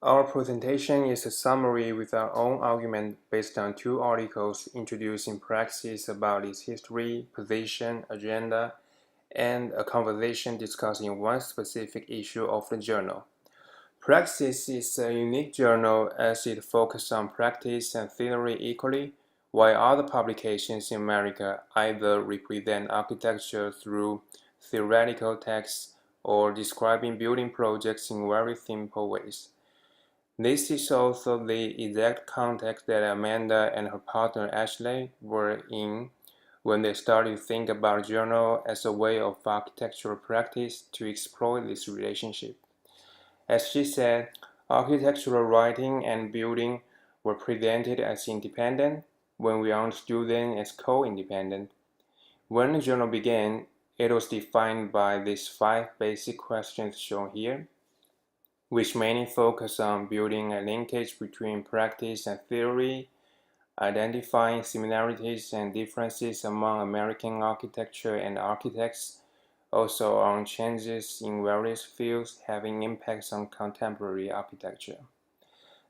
Our presentation is a summary with our own argument based on two articles introducing Praxis about its history, position, agenda, and a conversation discussing one specific issue of the journal. Praxis is a unique journal as it focuses on practice and theory equally, while other publications in America either represent architecture through theoretical texts or describing building projects in very simple ways. This is also the exact context that Amanda and her partner Ashley were in when they started to think about journal as a way of architectural practice to explore this relationship. As she said, architectural writing and building were presented as independent when we understood them as co-independent. When the journal began, it was defined by these five basic questions shown here, which mainly focus on building a linkage between practice and theory, identifying similarities and differences among American architecture and architects, also on changes in various fields having impacts on contemporary architecture.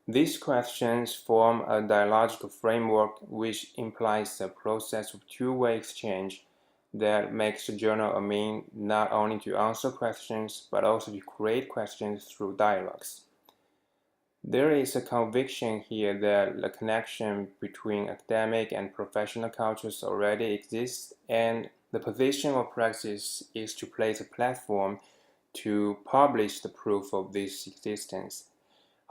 These questions form a dialogical framework which implies a process of two-way exchange that makes the journal a means not only to answer questions but also to create questions through dialogues. There is a conviction here that the connection between academic and professional cultures already exists, and the position of Praxis is to place a platform to publish the proof of this existence.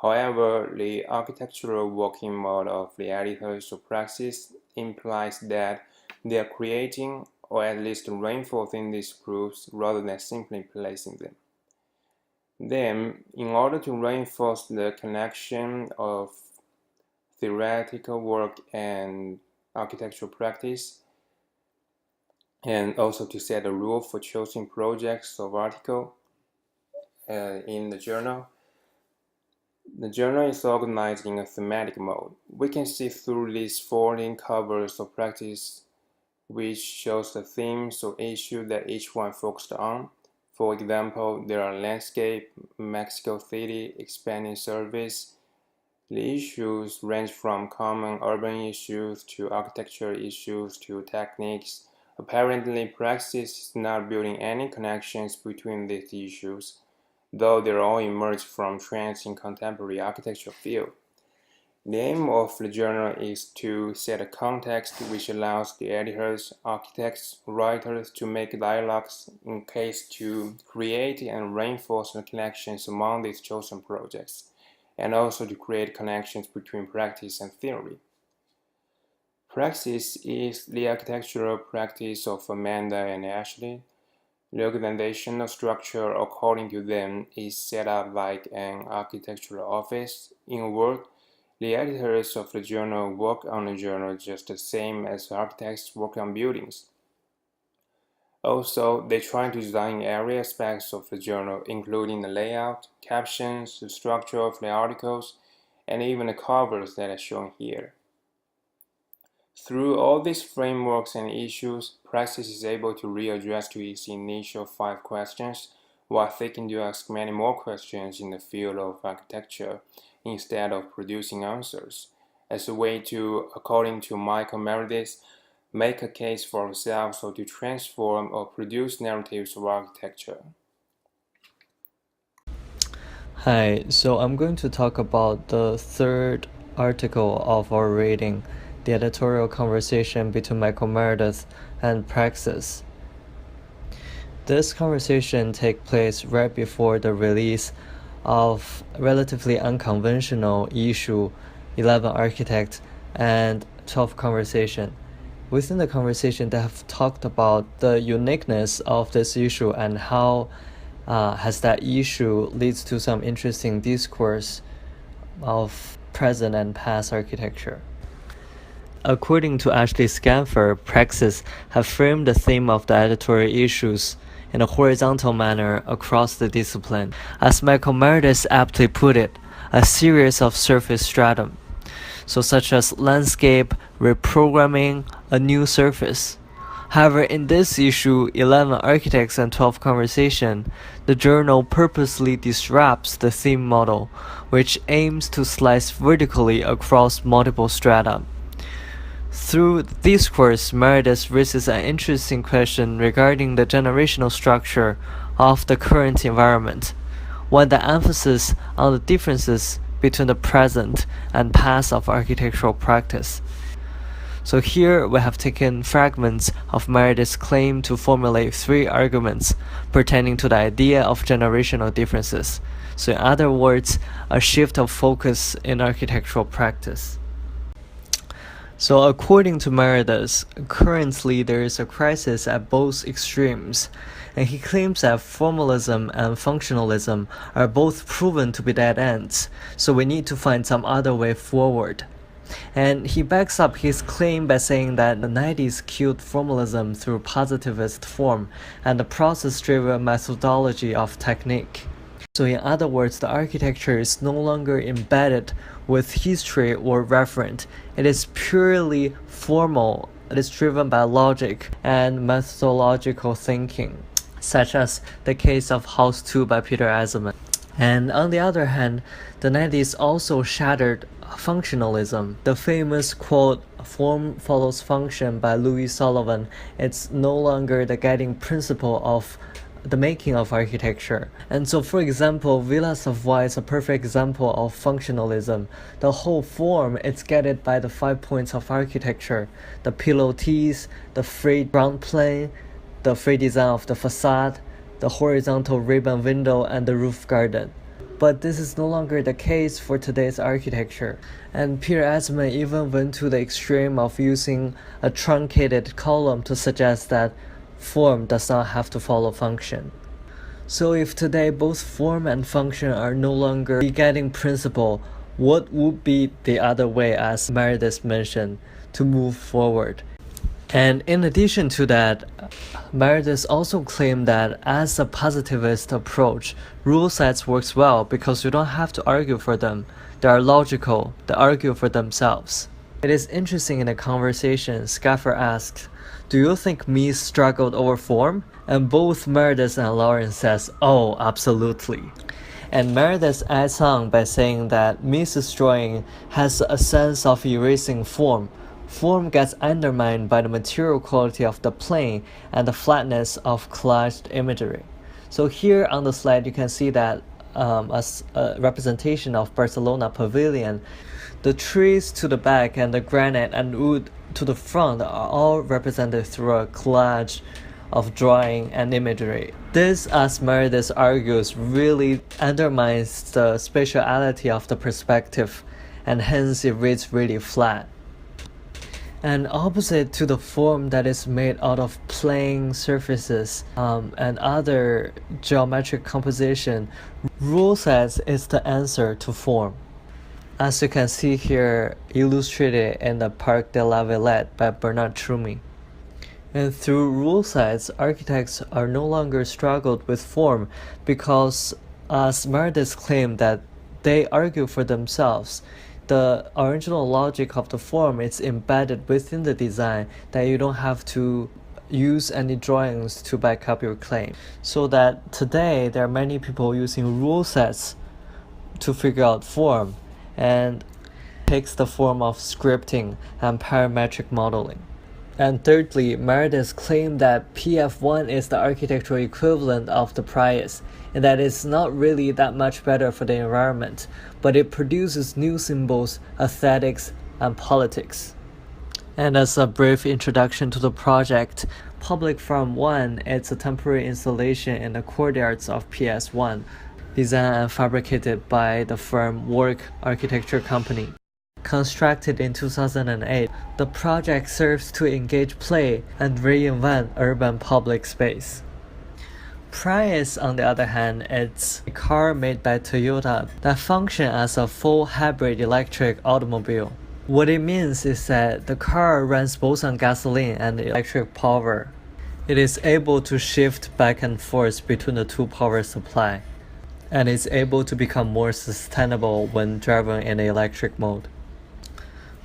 However, the architectural working model of the editors of Praxis implies that they are creating or at least reinforcing these proofs rather than simply placing them. Then, in order to reinforce the connection of theoretical work and architectural practice, and also to set a rule for choosing projects of article in the journal is organized in a thematic mode. We can see through these folding covers of practice which shows the themes or issues that each one focused on. For example, there are landscape, Mexico City, expanding service. The issues range from common urban issues to architectural issues to techniques. Apparently, Praxis is not building any connections between these issues, though they all emerge from trends in contemporary architecture field. The aim of the journal is to set a context which allows the editors, architects, writers to make dialogues in case to create and reinforce the connections among these chosen projects, and also to create connections between practice and theory. Praxis is the architectural practice of Amanda and Ashley. The organizational structure, according to them, is set up like an architectural office. In a word, the editors of the journal work on the journal just the same as architects work on buildings. Also, they try to design every aspect of the journal, including the layout, captions, the structure of the articles, and even the covers that are shown here. Through all these frameworks and issues, Praxis is able to readdress to its initial five questions while seeking to ask many more questions in the field of architecture instead of producing answers, as a way to, according to Michael Meredith, make a case for ourselves or to transform or produce narratives of architecture. Hi, so I'm going to talk about the third article of our reading, the editorial conversation between Michael Meredith and Praxis. This conversation takes place right before the release of relatively unconventional issue 11 Architect and 12 Conversation. Within the conversation, they have talked about the uniqueness of this issue and how has that issue leads to some interesting discourse of present and past architecture. According to Ashley Scanfer, Praxis have framed the theme of the editorial issues in a horizontal manner across the discipline. As Michael Meredith aptly put it, a series of surface stratum, so such as landscape, reprogramming, a new surface. However, in this issue, 11 Architects and 12 Conversation, the journal purposely disrupts the theme model which aims to slice vertically across multiple strata. Through the discourse, Meredith raises an interesting question regarding the generational structure of the current environment, with the emphasis on the differences between the present and past of architectural practice. So here we have taken fragments of Meredith's claim to formulate 3 arguments pertaining to the idea of generational differences. So in other words, a shift of focus in architectural practice. So according to Meredith, currently there is a crisis at both extremes, and he claims that formalism and functionalism are both proven to be dead ends, so we need to find some other way forward. And he backs up his claim by saying that the 90s killed formalism through positivist form and the process-driven methodology of technique. So in other words, the architecture is no longer embedded with history or referent. It is purely formal. It is driven by logic and methodological thinking, such as the case of House 2 by Peter Eisenman. And on the other hand, the 90s also shattered functionalism. The famous quote, "Form follows function" by Louis Sullivan, it's no longer the guiding principle of the making of architecture. And so, for example, Villa Savoye is a perfect example of functionalism. The whole form is guided by the 5 points of architecture: the pilotis, the free ground plane, the free design of the facade, the horizontal ribbon window, and the roof garden. But this is no longer the case for today's architecture. And Peter Eisenman even went to the extreme of using a truncated column to suggest that form does not have to follow function. So if today both form and function are no longer the guiding principle, what would be the other way, as Meredith mentioned, to move forward? And in addition to that, Meredith also claimed that as a positivist approach, rule sets works well because you don't have to argue for them. They are logical, they argue for themselves. It is interesting in the conversation, Scaffer asked, "Do you think Mies struggled over form?" And both Meredith and Lawrence says, "Oh, absolutely." And Meredith adds on by saying that Mies's drawing has a sense of erasing form. Form gets undermined by the material quality of the plane and the flatness of collaged imagery. So here on the slide you can see that as a representation of Barcelona Pavilion, the trees to the back and the granite and wood to the front are all represented through a collage of drawing and imagery. This, as Meredith argues, really undermines the spatiality of the perspective, and hence it reads really flat. And opposite to the form that is made out of plane surfaces and other geometric composition, rule sets is the answer to form. As you can see here, illustrated in the Parc de la Villette by Bernard Trumy. And through rule sets, architects are no longer struggled with form because, as Meredith claimed, that they argue for themselves. The original logic of the form is embedded within the design, that you don't have to use any drawings to back up your claim. So that today there are many people using rule sets to figure out form, and takes the form of scripting and parametric modeling. And thirdly, Meredith claimed that PF1 is the architectural equivalent of the PRAXIS, and that it's not really that much better for the environment, but it produces new symbols, aesthetics, and politics. And as a brief introduction to the project, Public Farm 1 is a temporary installation in the courtyards of PS1, designed and fabricated by the firm Work Architecture Company. Constructed in 2008, the project serves to engage play and reinvent urban public space. Prius, on the other hand, is a car made by Toyota that functions as a full hybrid electric automobile. What it means is that the car runs both on gasoline and electric power. It is able to shift back and forth between the two power supply, and is able to become more sustainable when driven in the electric mode.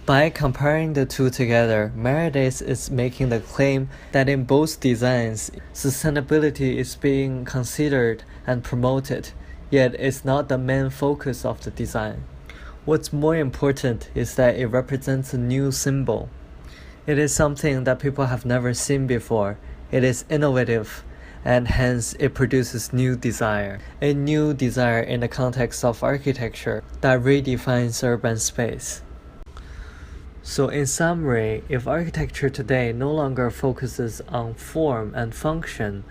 By comparing the two together, Meredith is making the claim that in both designs, sustainability is being considered and promoted. yet it's not the main focus of the design. What's more important is that it represents a new symbol. It is something that people have never seen before. It is innovative, and hence it produces new desire. A new desire in the context of architecture that redefines urban space. So in summary, if architecture today no longer focuses on form and function,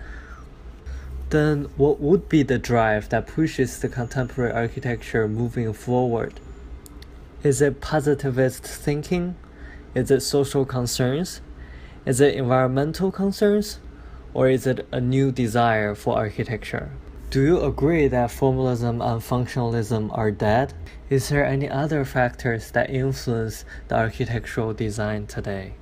then what would be the drive that pushes the contemporary architecture moving forward? Is it positivist thinking? Is it social concerns? Is it environmental concerns? Or is it a new desire for architecture? Do you agree that formalism and functionalism are dead? Is there any other factors that influence the architectural design today?